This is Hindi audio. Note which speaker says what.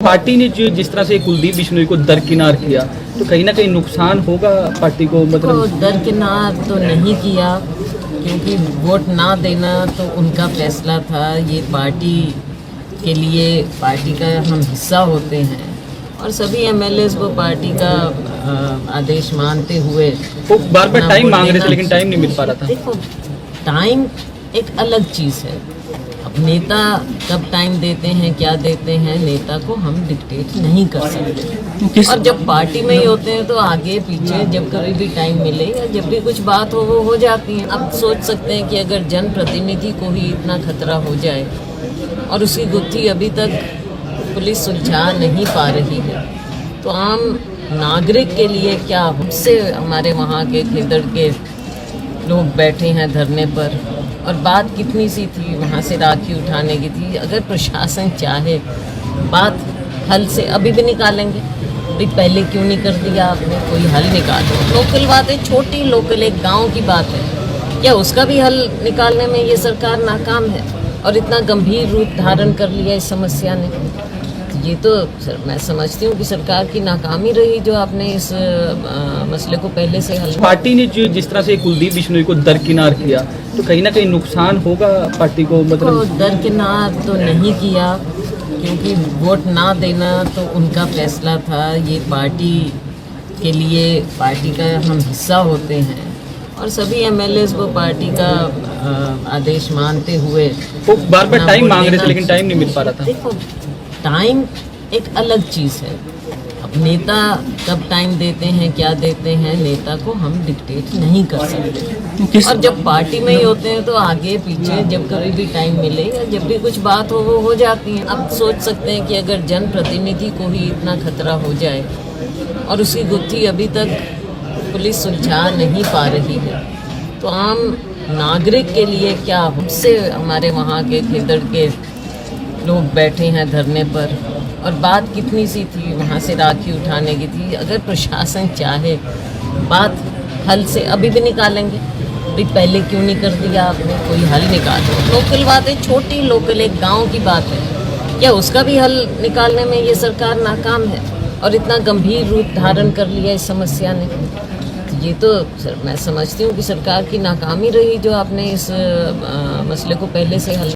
Speaker 1: पार्टी ने जो जिस तरह से कुलदीप बिश्नोई को दरकिनार किया तो कहीं ना कहीं नुकसान होगा पार्टी को, मतलब
Speaker 2: दरकिनार तो नहीं किया क्योंकि वोट ना देना तो उनका फैसला था। ये पार्टी के लिए पार्टी का हम हिस्सा होते हैं और सभी एमएलए को पार्टी का आदेश मानते हुए
Speaker 1: वो बार बार टाइम मांग रहे थे लेकिन टाइम नहीं मिल पा रहा था।
Speaker 2: देखो, टाइम एक अलग चीज़ है। अब नेता कब टाइम देते हैं, क्या देते हैं, नेता को हम डिक्टेट नहीं कर सकते। और जब पार्टी में ही होते हैं तो आगे पीछे जब कभी भी टाइम मिले या जब भी कुछ बात हो वो हो जाती है। अब सोच सकते हैं कि अगर जनप्रतिनिधि को ही इतना खतरा हो जाए और उसकी गुत्थी अभी तक पुलिस सुलझा नहीं पा रही है तो आम नागरिक के लिए क्या। हमसे हमारे वहाँ के खेदड़ के लोग बैठे हैं धरने पर और बात कितनी सी थी, वहाँ से राखी उठाने की थी। अगर प्रशासन चाहे बात हल से अभी भी निकालेंगे। भाई पहले क्यों नहीं कर दिया आपने, कोई हल निकालो। लोकल बात है, छोटी लोकल एक गांव की बात है, क्या उसका भी हल निकालने में ये सरकार नाकाम है और इतना गंभीर रूप धारण कर लिया इस समस्या ने। ये तो मैं समझती हूँ कि सरकार की नाकामी रही जो आपने इस मसले को पहले से हल।
Speaker 1: पार्टी ने जो जिस तरह से कुलदीप बिश्नोई को दरकिनार किया तो कहीं ना कहीं नुकसान होगा पार्टी को, मतलब
Speaker 2: दरकिनार तो नहीं किया क्योंकि वोट ना देना तो उनका फैसला था। ये पार्टी के लिए पार्टी का हम हिस्सा होते हैं और सभी एमएलए को पार्टी का आदेश मानते हुए
Speaker 1: वो बार बार टाइम मांग रहे थे लेकिन टाइम नहीं मिल पा रहा था।
Speaker 2: देखो, टाइम एक अलग चीज़ है। अब नेता कब टाइम देते हैं, क्या देते हैं, नेता को हम डिक्टेट नहीं कर सकते। और जब पार्टी में ही होते हैं तो आगे पीछे जब कभी भी टाइम मिले या जब भी कुछ बात हो वो हो जाती है। अब सोच सकते हैं कि अगर जनप्रतिनिधि को ही इतना खतरा हो जाए और उसकी गुत्थी अभी तक पुलिस सुलझा नहीं पा रही है तो आम नागरिक के लिए क्या। हमसे हमारे वहाँ के खेदड़ के लोग बैठे हैं धरने पर और बात कितनी सी थी, वहाँ से राखी उठाने की थी। अगर प्रशासन चाहे बात हल से अभी भी निकालेंगे। भाई पहले क्यों नहीं कर दिया आपने, कोई हल निकालो। लोकल बात है, छोटी लोकल एक गांव की बात है, क्या उसका भी हल निकालने में ये सरकार नाकाम है और इतना गंभीर रूप धारण कर लिया इस समस्या ने। ये तो मैं समझती हूँ कि सरकार की नाकामी रही जो आपने इस मसले को पहले से हल।